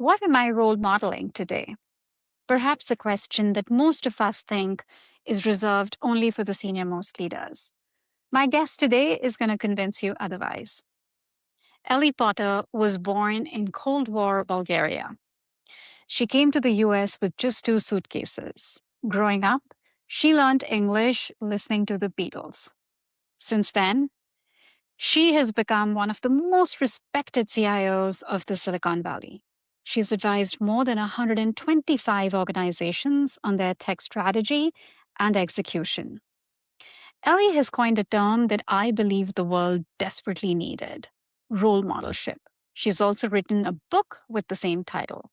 What am I role modeling today? Perhaps a question that most of us think is reserved only for the senior most leaders. My guest today is going to convince you otherwise. Eli Potter was born in Cold War Bulgaria. She came to the US with just two suitcases. Growing up, she learned English listening to the Beatles. Since then, she has become one of the most respected CIOs of the Silicon Valley. She's advised more than 125 organizations on their tech strategy and execution. Ellie has coined a term that I believe the world desperately needed: role modelship. She's also written a book with the same title.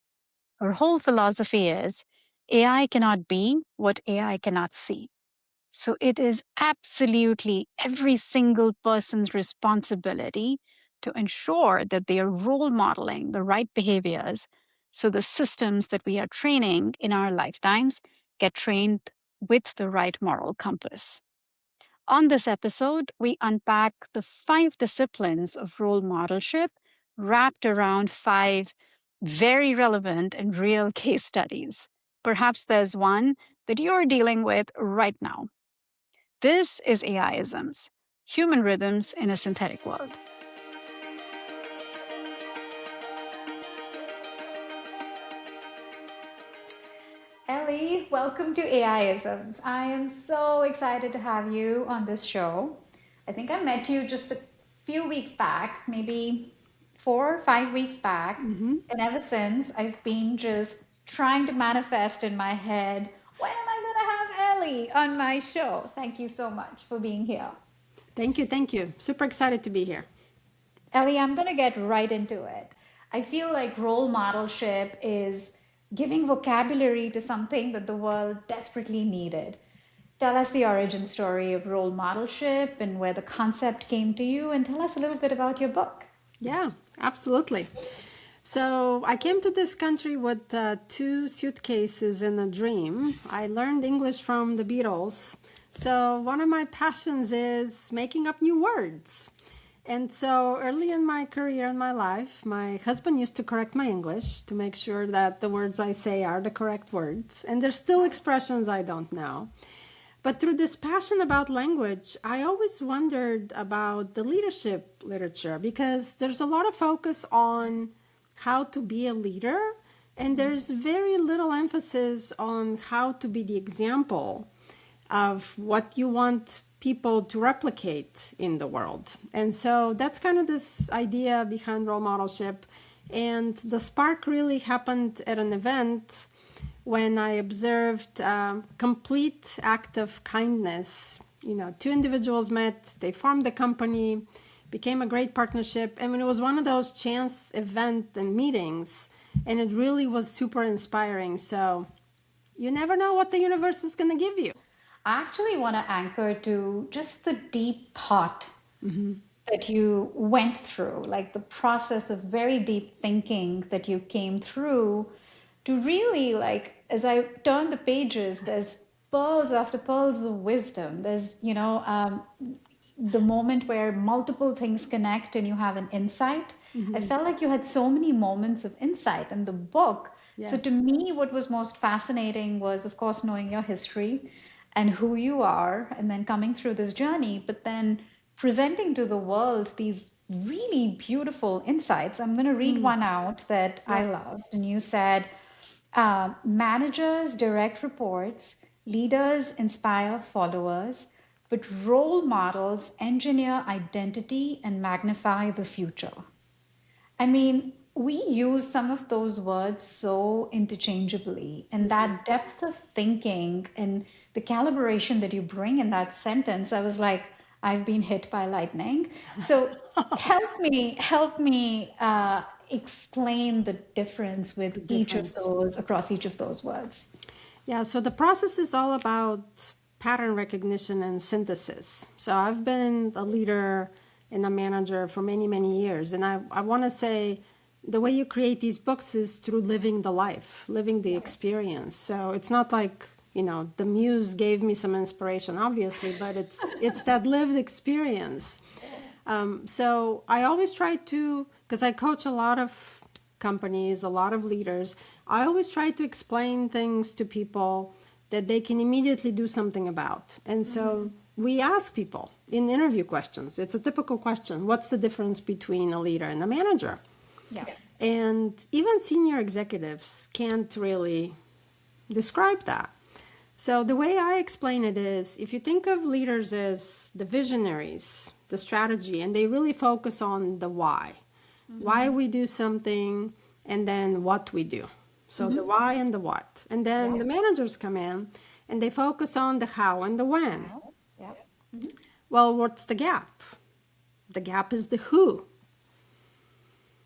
Her whole philosophy is AI cannot be what AI cannot see. So it is absolutely every single person's responsibility to ensure that they are role modeling the right behaviors so the systems that we are training in our lifetimes get trained with the right moral compass. On this episode, we unpack the 5 disciplines of role modelship wrapped around 5 very relevant and real case studies. Perhaps there's one that you're dealing with right now. This is AI-isms, human rhythms in a synthetic world. Ellie, welcome to AI-isms. I am so excited to have you on this show. I think I met you just a few weeks back, maybe 4 or 5 weeks back. And ever since, I've been just trying to manifest in my head, when am I going to have Ellie on my show? Thank you so much for being here. Thank you. Thank you. Super excited to be here. Ellie, I'm going to get right into it. I feel like role modelship is giving vocabulary to something that the world desperately needed. Tell us the origin story of role modelship and where the concept came to you, and tell us a little bit about your book. Yeah, absolutely. So I came to this country with 2 suitcases and a dream. I learned English from the Beatles. So one of my passions is making up new words. And so early in my career and my life, my husband used to correct my English to make sure that the words I say are the correct words. And there's still expressions I don't know. But through this passion about language, I always wondered about the leadership literature because there's a lot of focus on how to be a leader, and there's very little emphasis on how to be the example of what you want people to replicate in the world. And so that's kind of this idea behind role modelship. And the spark really happened at an event when I observed a complete act of kindness. 2 individuals met, they formed a company, became a great partnership. And it was one of those chance event and meetings, and it really was super inspiring. So you never know what the universe is going to give you. I actually want to anchor to just the deep thought that you went through, like the process of very deep thinking that you came through to really, like, as I turn the pages, there's pearls after pearls of wisdom. There's, the moment where multiple things connect and you have an insight. I felt like you had so many moments of insight in the book. So Yes. to me, what was most fascinating was, of course, knowing your history and who you are, and then coming through this journey, but then presenting to the world these really beautiful insights. I'm going to read one out that I Yeah. loved. And you said, managers direct reports, leaders inspire followers, but role models engineer identity and magnify the future. I mean, we use some of those words so interchangeably, and that depth of thinking and the calibration that you bring in that sentence, I was like, I've been hit by lightning. So help me explain the difference with The each of difference. those across each of those words. Yeah, so the process is all about pattern recognition and synthesis. So I've been a leader and a manager for many, many years. And I want to say the way you create these books is through living the life, living the experience. So it's not like, the muse gave me some inspiration, obviously, but it's that lived experience. So I always try to, because I coach a lot of companies, a lot of leaders, I always try to explain things to people that they can immediately do something about. And so we ask people in interview questions. It's a typical question. What's the difference between a leader and a manager? Yeah. And even senior executives can't really describe that. So the way I explain it is, if you think of leaders as the visionaries, the strategy, and they really focus on the why we do something, and then what we do. So the why and the what. And then the managers come in and they focus on the how and the when. Yeah. Well, what's the gap? The gap is the who.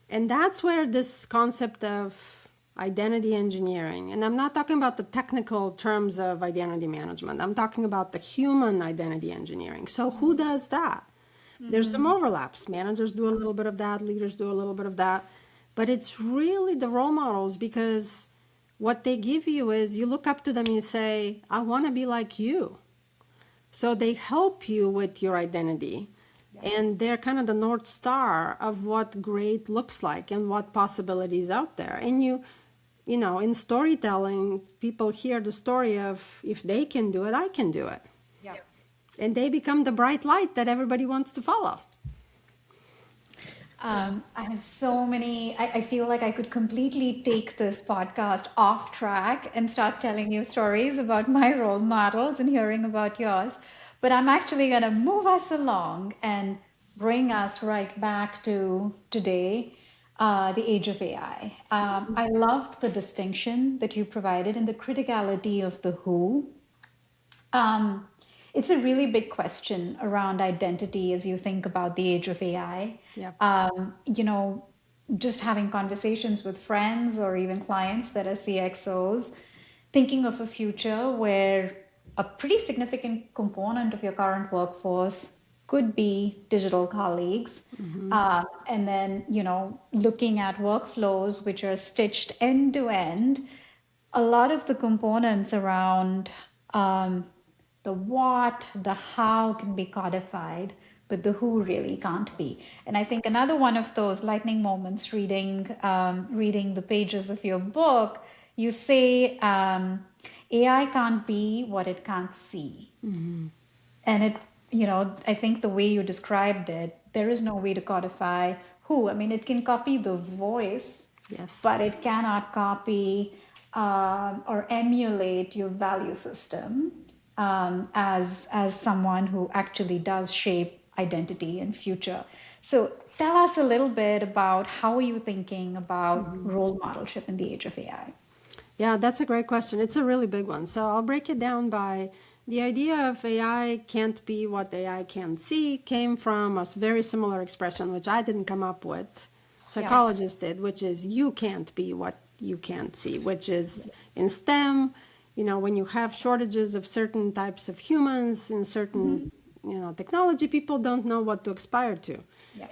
And that's where this concept of identity engineering, and I'm not talking about the technical terms of identity management, I'm talking about the human identity engineering. So who does that? There's some overlaps. Managers do a little bit of that, leaders do a little bit of that, but it's really the role models, because what they give you is, you look up to them and you say, I want to be like you. So they help you with your identity. And they're kind of the North Star of what great looks like and what possibilities out there. And you know, in storytelling, people hear the story of, if they can do it, I can do it. Yeah. And they become the bright light that everybody wants to follow. I have so many, I feel like I could completely take this podcast off track and start telling you stories about my role models and hearing about yours. But I'm actually going to move us along and bring us right back to today, the age of AI. I loved the distinction that you provided and the criticality of the who. It's a really big question around identity as you think about the age of AI. Yep. You know, just having conversations with friends or even clients that are CXOs, thinking of a future where a pretty significant component of your current workforce could be digital colleagues. And then, you know, looking at workflows which are stitched end to end, a lot of the components around the what, the how can be codified, but the who really can't be. And I think another one of those lightning moments, reading the pages of your book, you say AI can't be what it can't see. And it, you know, I think the way you described it, there is no way to codify who. I mean, it can copy the voice, Yes. but it cannot copy or emulate your value system as someone who actually does shape identity and future. So tell us a little bit about how are you thinking about role modelship in the age of AI? Yeah, that's a great question. It's a really big one. So I'll break it down by the idea of AI can't be what AI can see came from a very similar expression, which I didn't come up with. Psychologists did, which is you can't be what you can't see, which is in STEM, you know, when you have shortages of certain types of humans in certain, you know, technology, people don't know what to aspire to.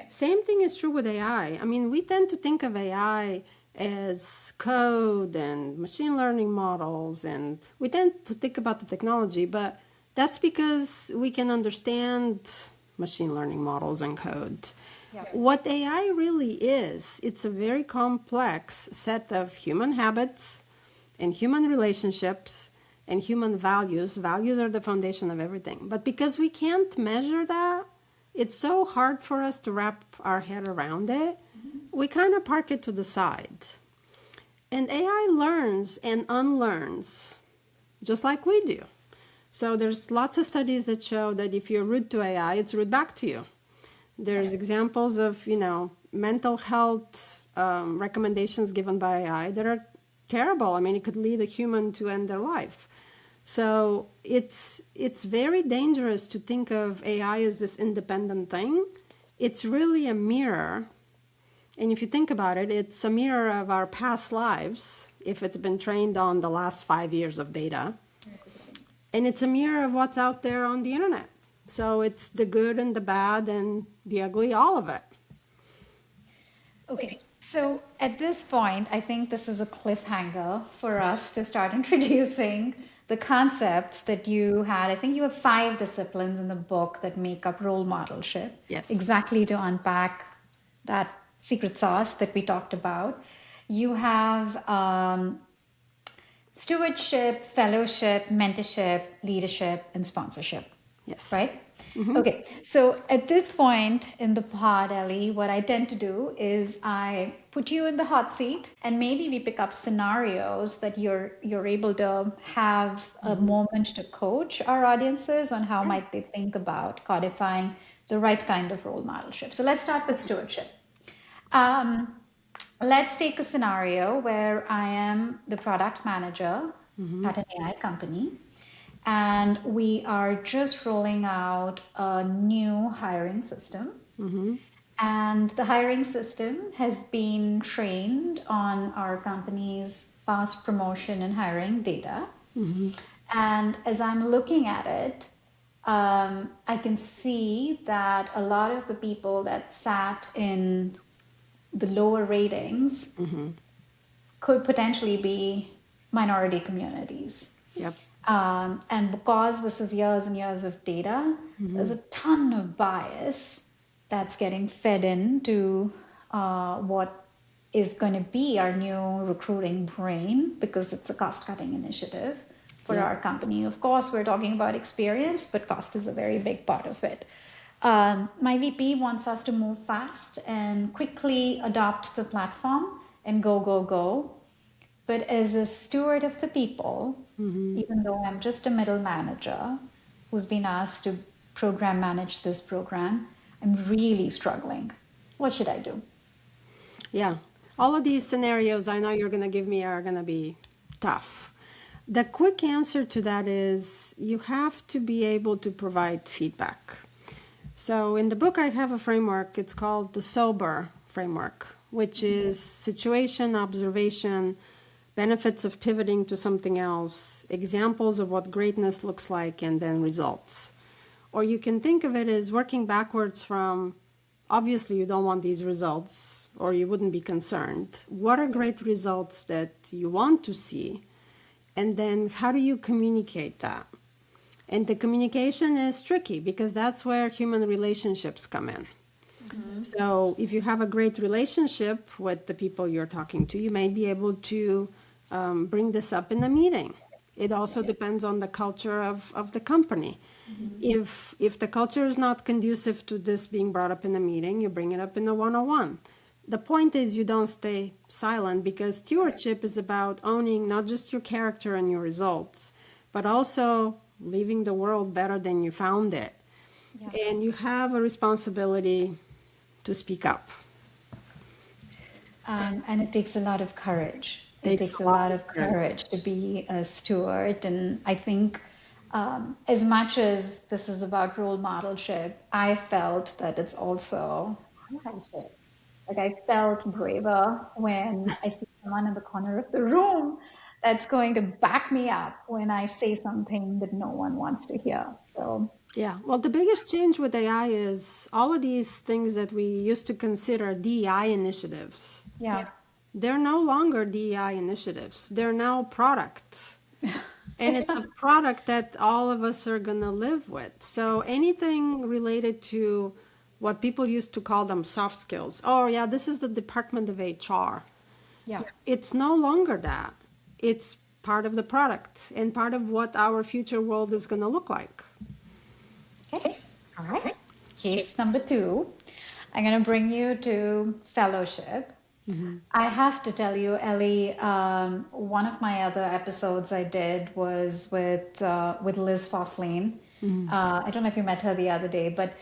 Same thing is true with AI. I mean, we tend to think of AI as code and machine learning models, and we tend to think about the technology, but that's because we can understand machine learning models and code. What AI really is, it's a very complex set of human habits and human relationships and human values. Values are the foundation of everything. But because we can't measure that, it's so hard for us to wrap our head around it. We kind of park it to the side. And AI learns and unlearns just like we do. So there's lots of studies that show that if you're rude to AI, it's rude back to you. There's examples of, you know, mental health recommendations given by AI that are terrible. I mean, it could lead a human to end their life. So it's very dangerous to think of AI as this independent thing. It's really a mirror. And if you think about it, it's a mirror of our past lives, if it's been trained on the last 5 years of data. And it's a mirror of what's out there on the internet. So it's the good and the bad and the ugly, all of it. Okay, so at this point, I think this is a cliffhanger for us to start introducing the concepts that you had. I think you have 5 disciplines in the book that make up role modelship. Yes. Exactly to unpack that secret sauce that we talked about. you have stewardship, fellowship, mentorship, leadership, and sponsorship, Yes. right? Okay, so at this point in the pod, Ellie, what I tend to do is I put you in the hot seat, and maybe we pick up scenarios that you're able to have a moment to coach our audiences on how might they think about codifying the right kind of role modelship. So let's start with stewardship. Um, let's take a scenario where I am the product manager at an AI company, and we are just rolling out a new hiring system. And the hiring system has been trained on our company's past promotion and hiring data. And as I'm looking at it, I can see that a lot of the people that sat in the lower ratings could potentially be minority communities. Yep. And because this is years and years of data, there's a ton of bias that's getting fed into what is going to be our new recruiting brain, because it's a cost cutting initiative for Yep. our company. Of course, we're talking about experience, but cost is a very big part of it. My VP wants us to move fast and quickly adopt the platform and go, go, go. But as a steward of the people, even though I'm just a middle manager who's been asked to program manage this program, I'm really struggling. What should I do? Yeah. All of these scenarios I know you're going to give me are going to be tough. The quick answer to that is you have to be able to provide feedback. So in the book, I have a framework. It's called the SOBER framework, which is situation, observation, benefits of pivoting to something else, examples of what greatness looks like, and then results. Or you can think of it as working backwards from, obviously you don't want these results or you wouldn't be concerned. What are great results that you want to see? And then how do you communicate that? And the communication is tricky because that's where human relationships come in. So if you have a great relationship with the people you're talking to, you may be able to bring this up in a meeting. It also depends on the culture of the company. If the culture is not conducive to this being brought up in a meeting, you bring it up in a one-on-one. The point is you don't stay silent, because stewardship is about owning not just your character and your results, but also leaving the world better than you found it. And you have a responsibility to speak up. And it takes a lot of courage. It Takes takes a a lot lot of of courage. courage to be a steward. And I think, as much as this is about role modelship, I felt that it's also allyship. Like, I felt braver when I see someone in the corner of the room that's going to back me up when I say something that no one wants to hear. So, Yeah, well, the biggest change with AI is all of these things that we used to consider DEI initiatives. yeah. They're no longer DEI initiatives. They're now product. And it's a product that all of us are going to live with. So anything related to what people used to call them soft skills. Oh, yeah, this is the Department of HR. Yeah. It's no longer that. It's part of the product and part of what our future world is going to look like. Okay. All right. Case number 2. I'm going to bring you to fellowship. I have to tell you, Ellie, one of my other episodes I did was with Liz Fosslien. I don't know if you met her the other day, but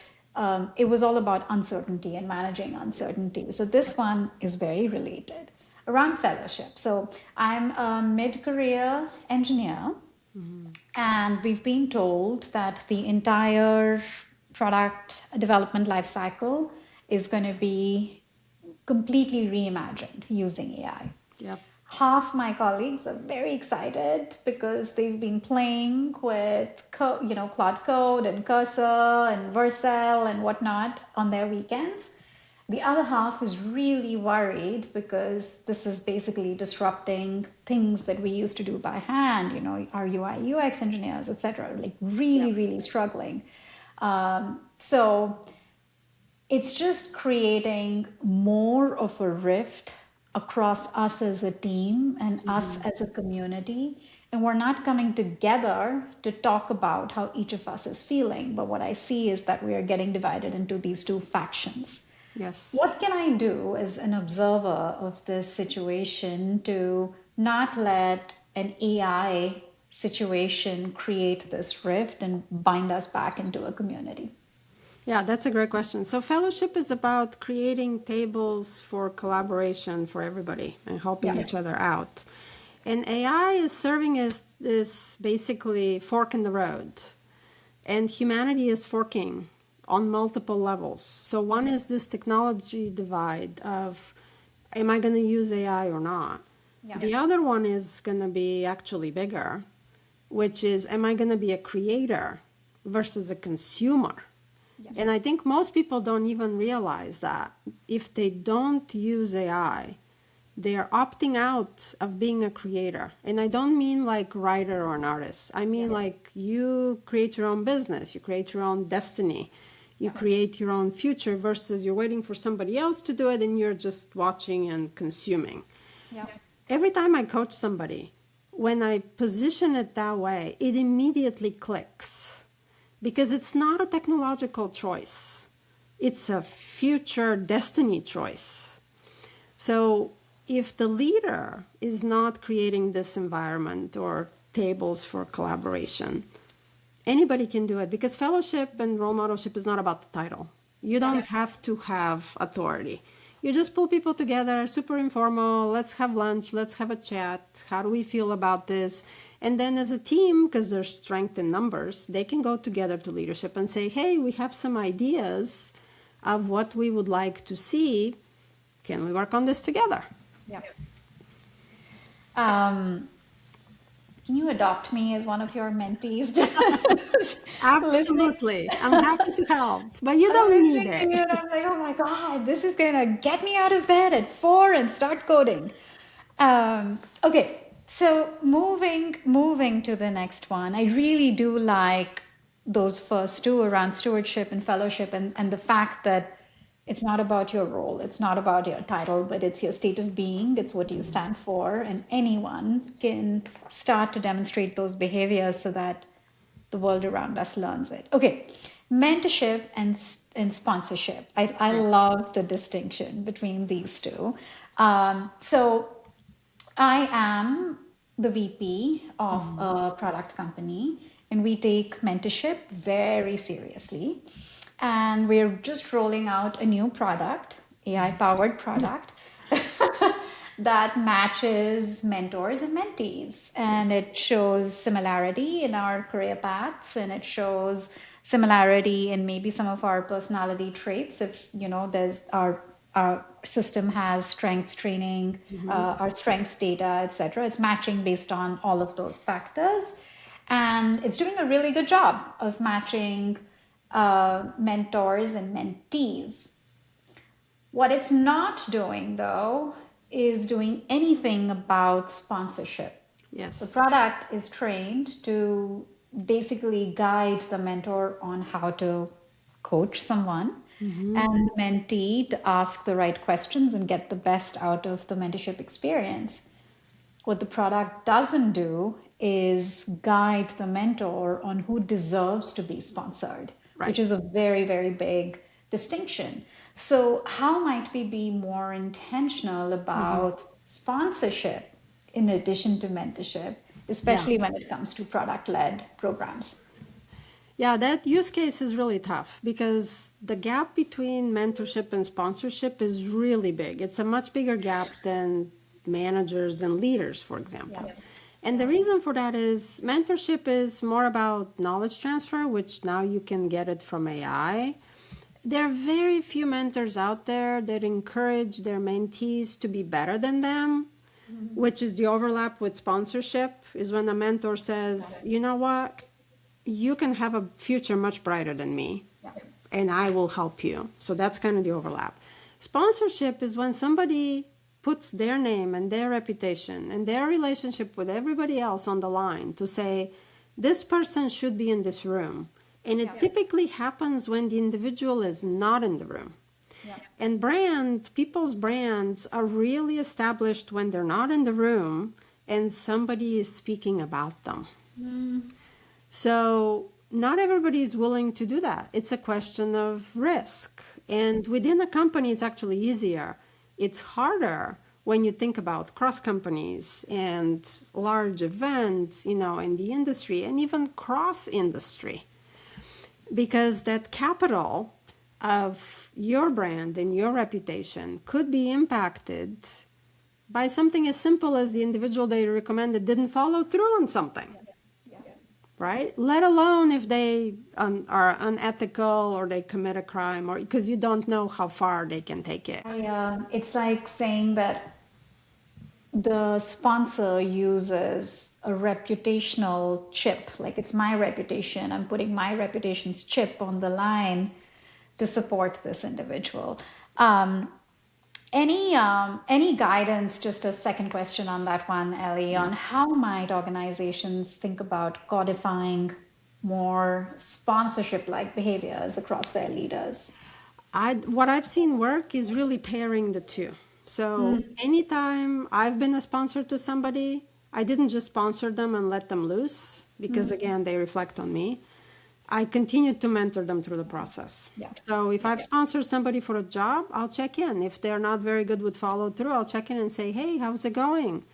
it was all about uncertainty and managing uncertainty. So this one is very related around fellowship. So I'm a mid-career engineer, and we've been told that the entire product development lifecycle is going to be completely reimagined using AI. Yep. Half my colleagues are very excited because they've been playing with Claude Code and Cursor and Vercel and whatnot on their weekends. The other half is really worried because this is basically disrupting things that we used to do by hand, our UI, UX engineers, etc., like really, really struggling. So it's just creating more of a rift across us as a team and us as a community. And we're not coming together to talk about how each of us is feeling. But what I see is that we are getting divided into these two factions. Yes. What can I do as an observer of this situation to not let an AI situation create this rift and bind us back into a community? Yeah, that's a great question. So fellowship is about creating tables for collaboration for everybody and helping Yeah. each other out. And AI is serving as this basically fork in the road. And humanity is forking on multiple levels. So one is this technology divide of, am I going to use AI or not? Yeah. The other one is going to be actually bigger, which is, am I going to be a creator versus a consumer? And I think most people don't even realize that if they don't use AI, they are opting out of being a creator. And I don't mean like writer or an artist. I mean like you create your own business, you create your own destiny, you create your own future versus you're waiting for somebody else to do it and you're just watching and consuming. Yeah. Every time I coach somebody, when I position it that way, it immediately clicks because it's not a technological choice. It's a future destiny choice. So if the leader is not creating this environment or tables for collaboration, anybody can do it because fellowship and role modelship is not about the title. You don't have to have authority. You just pull people together, super informal, let's have lunch, let's have a chat. How do we feel about this? And then as a team, because there's strength in numbers, they can go together to leadership and say, hey, we have some ideas of what we would like to see. Can we work on this together? Yeah. Can you adopt me as one of your mentees? Absolutely. I'm happy to help, but you don't need Listening to it. you, and I'm like, oh my God, this is gonna get me out of bed at 4 and start coding. Okay, so moving to the next one, I really do like those first two around stewardship and fellowship, and the fact that it's not about your role, it's not about your title, but it's your state of being, it's what you stand for, and anyone can start to demonstrate those behaviors so that the world around us learns it. Okay, mentorship and sponsorship. I love the distinction between these two. So I am the VP of a product company, and we take mentorship very seriously. And we're just rolling out a new product, AI powered product, that matches mentors and mentees. And it shows similarity in our career paths, and it shows similarity in maybe some of our personality traits. If, there's our system has strengths training, our strengths data, etc. It's matching based on all of those factors. And it's doing a really good job of matching mentors and mentees. What it's not doing, though, is doing anything about sponsorship. Yes. The product is trained to basically guide the mentor on how to coach someone and the mentee to ask the right questions and get the best out of the mentorship experience. What the product doesn't do is guide the mentor on who deserves to be sponsored, Right. which is a very, very big distinction. So, how might we be more intentional about sponsorship in addition to mentorship, Yeah. especially when it comes to product led programs? Yeah, that use case is really tough because the gap between mentorship and sponsorship is really big. It's a much bigger gap than managers and leaders, for example. Yeah. And the reason for that is mentorship is more about knowledge transfer, which now you can get it from AI. There are very few mentors out there that encourage their mentees to be better than them, which is the overlap with sponsorship, is when a mentor says, you know what, you can have a future much brighter than me, and I will help you. So that's kind of the overlap. Sponsorship is when somebody puts their name and their reputation and their relationship with everybody else on the line to say, this person should be in this room. And it typically happens when the individual is not in the room. And people's brands are really established when they're not in the room and somebody is speaking about them. So not everybody is willing to do that. It's a question of risk. And within a company, it's actually easier. It's harder when you think about cross companies and large events, in the industry and even cross industry. Because that capital of your brand and your reputation could be impacted by something as simple as the individual they recommended didn't follow through on something. Right? Let alone if they are unethical or they commit a crime, or because you don't know how far they can take it. It's like saying that the sponsor uses a reputational chip, like it's my reputation. I'm putting my reputation's chip on the line to support this individual. Any guidance, just a second question on that one, Ellie, on how might organizations think about codifying more sponsorship-like behaviors across their leaders? What I've seen work is really pairing the two. So anytime I've been a sponsor to somebody, I didn't just sponsor them and let them loose because again, they reflect on me. I continued to mentor them through the process. So if I've sponsored somebody for a job, I'll check in. If they're not very good with follow through, I'll check in and say, hey, how's it going?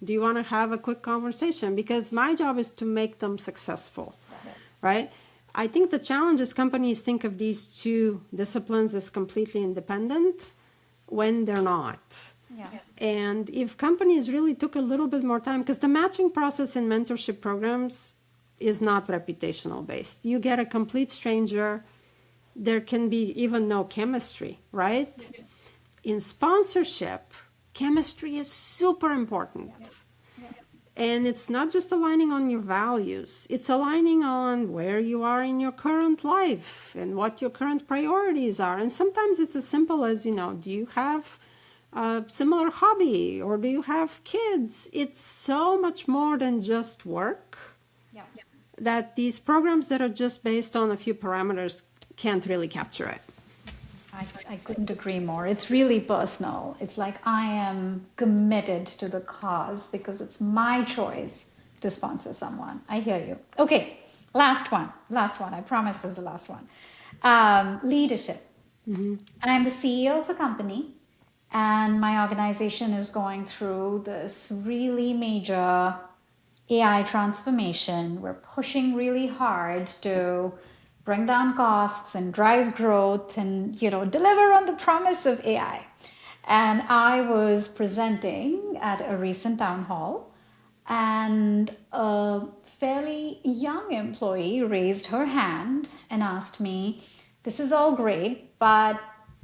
Do you want to have a quick conversation? Because my job is to make them successful, right? I think the challenge is companies think of these two disciplines as completely independent when they're not. And if companies really took a little bit more time, because the matching process in mentorship programs is not reputational based. You get a complete stranger, there can be even no chemistry, right? In sponsorship, chemistry is super important. And it's not just aligning on your values, it's aligning on where you are in your current life and what your current priorities are. And sometimes it's as simple as, do you have a similar hobby or do you have kids? It's so much more than just work. That these programs that are just based on a few parameters can't really capture it. I couldn't agree more. It's really personal. It's like I am committed to the cause because it's my choice to sponsor someone. I hear you. Okay, last one. I promise this is the last one. Leadership. I'm the CEO of a company and my organization is going through this really major AI transformation. We're pushing really hard to bring down costs and drive growth and, deliver on the promise of AI. And I was presenting at a recent town hall and a fairly young employee raised her hand and asked me, this is all great, but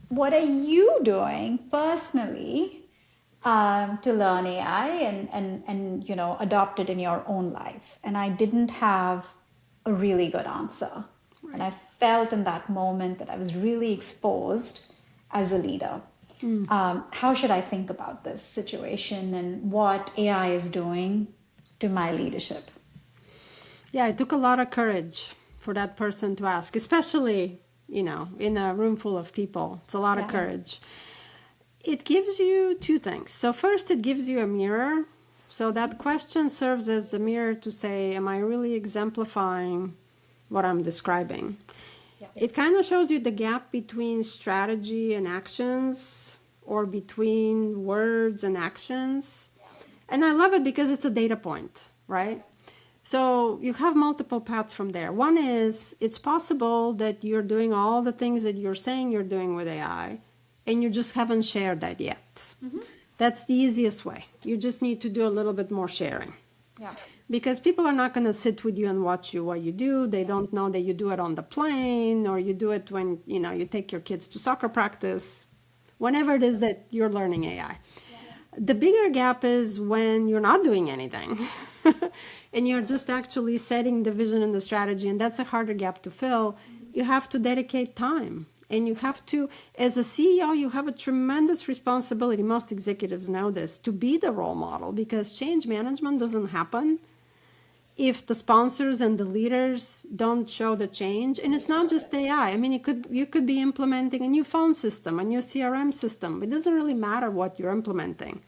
what are you doing personally to learn AI and adopt it in your own life? And I didn't have a really good answer. And I felt in that moment that I was really exposed as a leader. How should I think about this situation and what AI is doing to my leadership? Yeah, it took a lot of courage for that person to ask, especially, in a room full of people. It's a lot of courage. It gives you two things. So first, it gives you a mirror. So that question serves as the mirror to say, am I really exemplifying what I'm describing? It kind of shows you the gap between strategy and actions or between words and actions. And I love it because it's a data point, right? So you have multiple paths from there. One is it's possible that you're doing all the things that you're saying you're doing with AI and you just haven't shared that yet. That's the easiest way. You just need to do a little bit more sharing. Because people are not going to sit with you and watch you while you do. They don't know that you do it on the plane or you do it when, you take your kids to soccer practice, whenever it is that you're learning AI. The bigger gap is when you're not doing anything and you're just actually setting the vision and the strategy. And that's a harder gap to fill. You have to dedicate time. And you have to, as a CEO, you have a tremendous responsibility. Most executives know this, to be the role model because change management doesn't happen if the sponsors and the leaders don't show the change. And it's not just AI. I mean, you could be implementing a new phone system, a new CRM system. It doesn't really matter what you're implementing.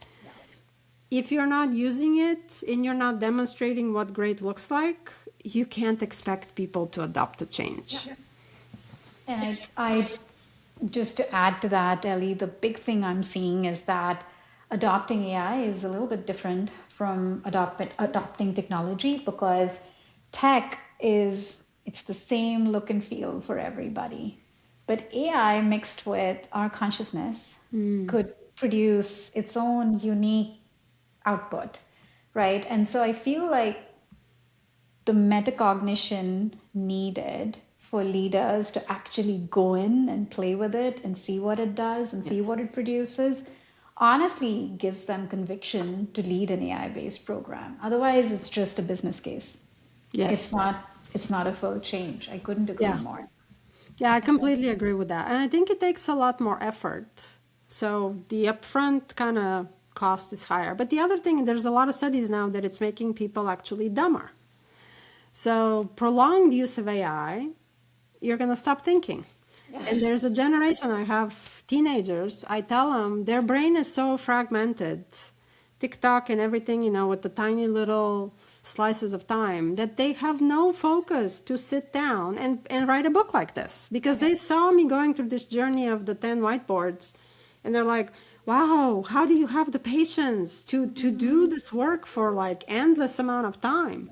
If you're not using it and you're not demonstrating what great looks like, you can't expect people to adopt a change. And I just to add to that, Ellie, the big thing I'm seeing is that adopting AI is a little bit different from adopting technology, because tech it's the same look and feel for everybody. But AI mixed with our consciousness could produce its own unique output, right? And so I feel like the metacognition needed for leaders to actually go in and play with it and see what it does and see what it produces honestly gives them conviction to lead an AI-based program. Otherwise, it's just a business case. Yes. It's not a full change. I couldn't agree more. Yeah, I completely agree with that. And I think it takes a lot more effort. So the upfront kind of cost is higher. But the other thing, there's a lot of studies now that it's making people actually dumber. So prolonged use of AI, you're going to stop thinking. And there's a generation, I have teenagers, I tell them their brain is so fragmented, TikTok and everything, you know, with the tiny little slices of time, that they have no focus to sit down and write a book like this, because they saw me going through this journey of the 10 whiteboards and they're like, wow, how do you have the patience to do this work for like endless amount of time?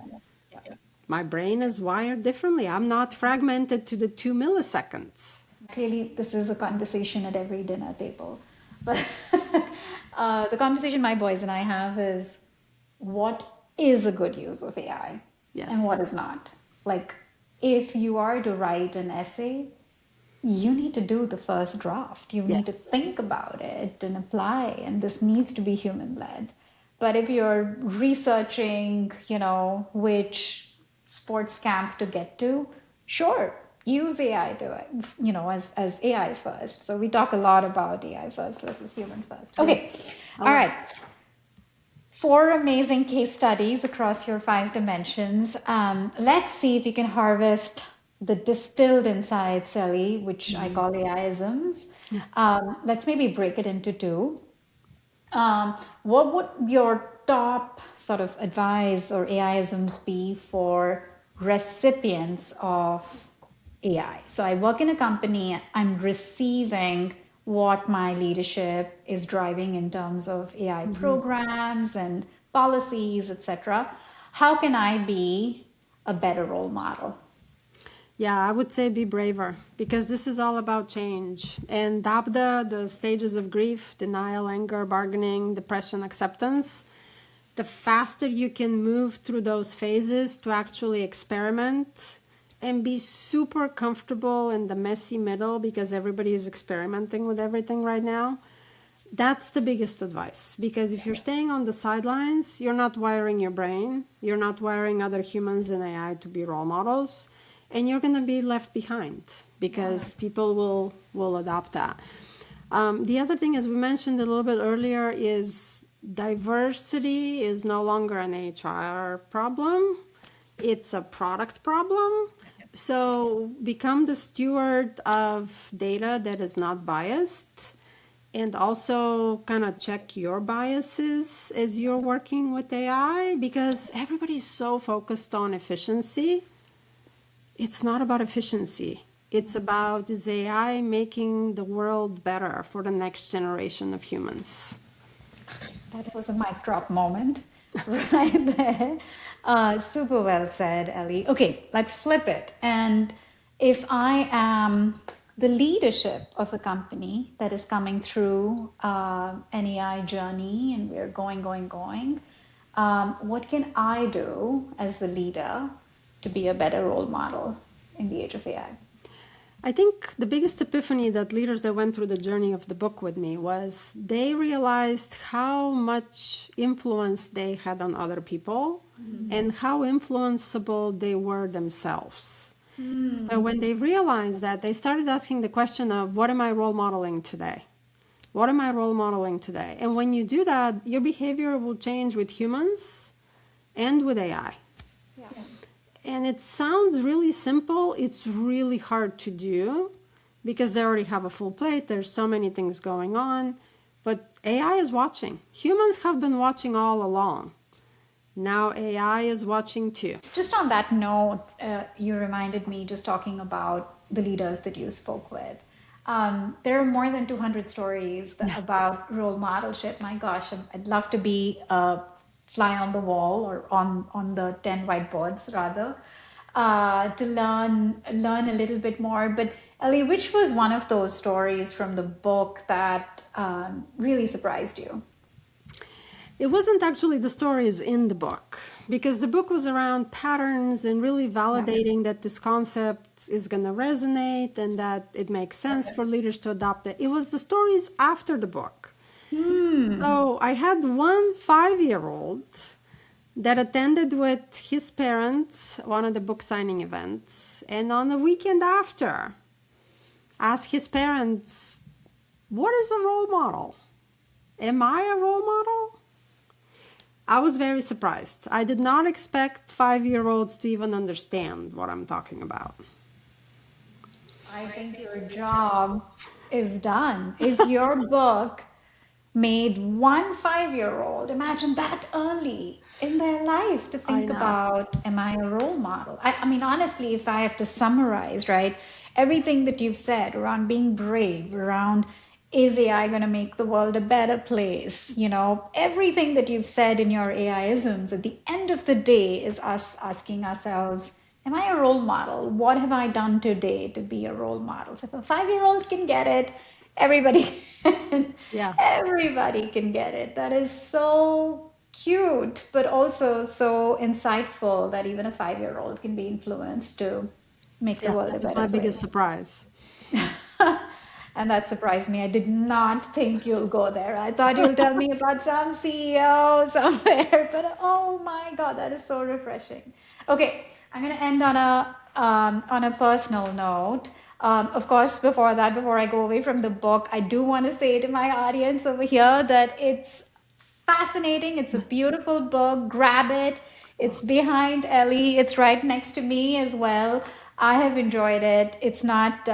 My brain is wired differently. I'm not fragmented to the 2 milliseconds. Clearly, this is a conversation at every dinner table. But the conversation my boys and I have is, what is a good use of AI and what is not? Like, if you are to write an essay, you need to do the first draft. You need to think about it and apply, and this needs to be human-led. But if you're researching, you know, which sports camp to get to, sure, use AI to it, you know, as AI first. So we talk a lot about AI first versus human first. Okay, all right. 4 amazing case studies across your 5 dimensions. Let's see if we can harvest the distilled insights, Eli, which I call AI-isms. Let's maybe break it into 2. What would your top sort of advice or AI-isms be for recipients of AI? So I work in a company, I'm receiving what my leadership is driving in terms of AI programs and policies, etc. How can I be a better role model? Yeah, I would say be braver, because this is all about change. And DABDA, the stages of grief, denial, anger, bargaining, depression, acceptance, the faster you can move through those phases to actually experiment and be super comfortable in the messy middle, because everybody is experimenting with everything right now. That's the biggest advice, because if you're staying on the sidelines, you're not wiring your brain, you're not wiring other humans and AI to be role models, and you're going to be left behind, because people will adopt that. The other thing, as we mentioned a little bit earlier, is diversity is no longer an HR problem. It's a product problem. So become the steward of data that is not biased, and also kind of check your biases as you're working with AI, because everybody's so focused on efficiency. It's not about efficiency. It's about, is AI making the world better for the next generation of humans? That was a mic drop moment right there. Super well said, Ellie. Okay, let's flip it. And if I am the leadership of a company that is coming through an AI journey and we're going, what can I do as the leader to be a better role model in the age of AI? I think the biggest epiphany that leaders that went through the journey of the book with me was they realized how much influence they had on other people and how influenceable they were themselves. So when they realized that, they started asking the question of, what am I role modeling today? What am I role modeling today? And when you do that, your behavior will change with humans and with AI. And it sounds really simple. It's really hard to do because they already have a full plate. There's so many things going on. But AI is watching. Humans have been watching all along. Now AI is watching too. Just on that note, you reminded me just talking about the leaders that you spoke with. There are more than 200 stories about role modelship. My gosh, I'd love to be a fly on the wall or on the 10 whiteboards rather, to learn a little bit more. But Ellie, which was one of those stories from the book that really surprised you? It wasn't actually the stories in the book because the book was around patterns and really validating that this concept is going to resonate and that it makes sense for leaders to adopt it. It was the stories after the book. So I had one 5-year-old that attended with his parents one of the book signing events, and on the weekend after asked his parents, what is a role model? Am I a role model? I was very surprised. I did not expect 5-year-olds to even understand what I'm talking about. I think your job is done. If your book made one 5-year-old imagine that early in their life to I think know. about, am I a role model? I mean, honestly, if I have to summarize, right, everything that you've said around being brave, around is AI going to make the world a better place? You know, everything that you've said in your AI-isms at the end of the day is us asking ourselves, am I a role model? What have I done today to be a role model? So if a 5-year-old can get it, everybody can, Yeah. everybody can get it. That is so cute, but also so insightful that even a 5-year-old can be influenced to make the Yeah. world That a was better my biggest place. surprise. And that surprised me. I did not think you'll go there. I thought you'll tell me about some CEO somewhere, but oh my God, that is so refreshing. Okay, I'm going to end on a personal note. Of course, before that, before I go away from the book, I do want to say to my audience over here that it's fascinating. It's a beautiful book. Grab it. It's behind Ellie. It's right next to me as well. I have enjoyed it. It's not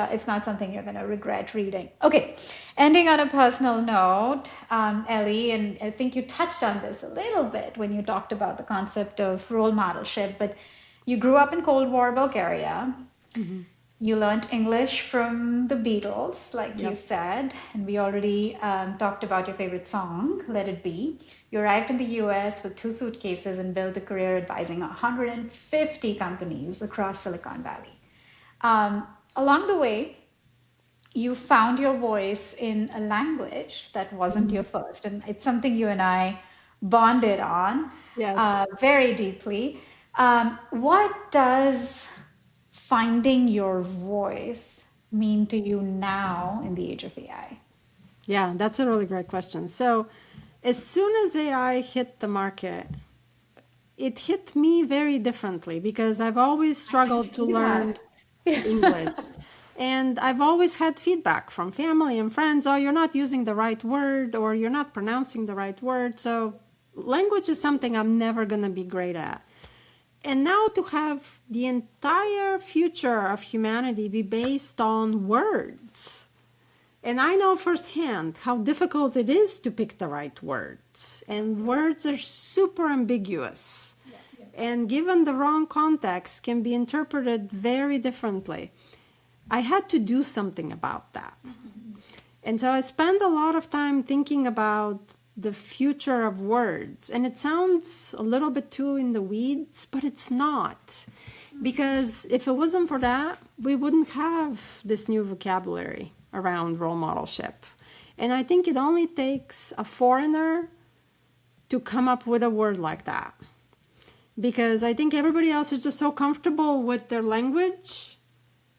something you're going to regret reading. Okay, ending on a personal note, Ellie, and I think you touched on this a little bit when you talked about the concept of role modelship, but you grew up in Cold War Bulgaria. Mm-hmm. You learned English from the Beatles, like you Yep. said, and we already talked about your favorite song, Let It Be. You arrived in the US with 2 suitcases and built a career advising 150 companies across Silicon Valley. Along the way, you found your voice in a language that wasn't Mhm. your first, and it's something you and I bonded on Yes. very deeply. What does finding your voice mean to you now in the age of AI? Yeah, that's a really great question. So, as soon as AI hit the market, it hit me very differently because I've always I can struggled to see learn that. English. And I've always had feedback from family and friends, oh, you're not using the right word or you're not pronouncing the right word. So, language is something I'm never going to be great at. And now to have the entire future of humanity be based on words. And I know firsthand how difficult it is to pick the right words. And words are super ambiguous. And given the wrong context, can be interpreted very differently. I had to do something about that. And so I spent a lot of time thinking about the future of words. And it sounds a little bit too in the weeds, but it's not. Because if it wasn't for that, we wouldn't have this new vocabulary around role modelship. And I think it only takes a foreigner to come up with a word like that. Because I think everybody else is just so comfortable with their language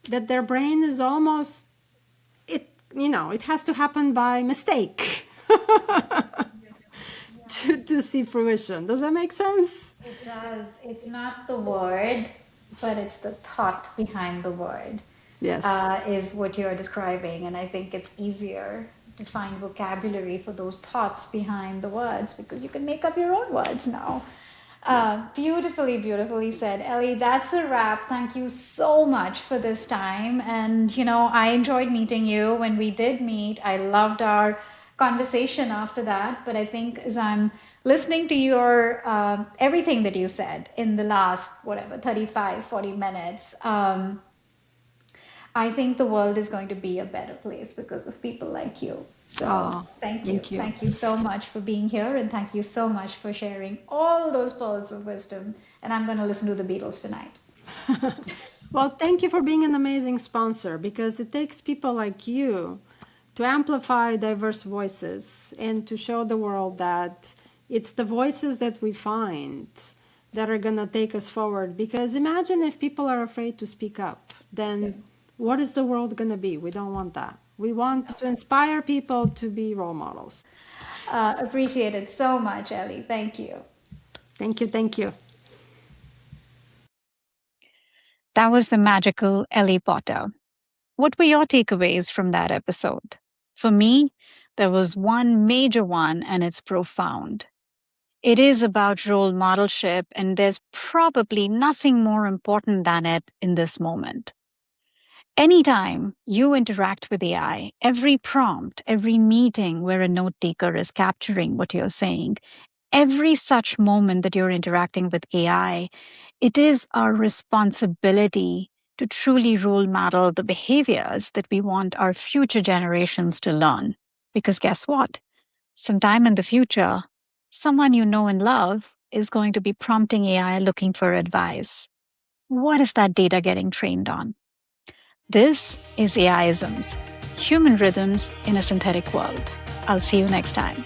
that their brain is almost, it has to happen by mistake to see fruition. Does that make sense? It does. It's not the word, but it's the thought behind the word, Yes. is what you're describing. And I think it's easier to find vocabulary for those thoughts behind the words because you can make up your own words now. Beautifully, beautifully said. Ellie, that's a wrap. Thank you so much for this time. And, I enjoyed meeting you when we did meet. I loved our conversation after that. But I think as I'm listening to your everything that you said in the last, whatever, 35, 40 minutes, I think the world is going to be a better place because of people like you. So Oh, thank you. thank you. Thank you so much for being here. And thank you so much for sharing all those pearls of wisdom. And I'm going to listen to the Beatles tonight. Well, thank you for being an amazing sponsor because it takes people like you to amplify diverse voices and to show the world that it's the voices that we find that are going to take us forward. Because imagine if people are afraid to speak up, then what is the world going to be? We don't want that. We want to inspire people to be role models. Appreciate it so much, Ellie. Thank you. Thank you. Thank you. That was the magical Ellie Potter. What were your takeaways from that episode? For me, there was one major one, and it's profound. It is about role modelship, and there's probably nothing more important than it in this moment. Anytime you interact with AI, every prompt, every meeting where a note taker is capturing what you're saying, every such moment that you're interacting with AI, it is our responsibility to truly role model the behaviors that we want our future generations to learn. Because guess what? Sometime in the future, someone you know and love is going to be prompting AI looking for advice. What is that data getting trained on? This is AI-isms, human rhythms in a synthetic world. I'll see you next time.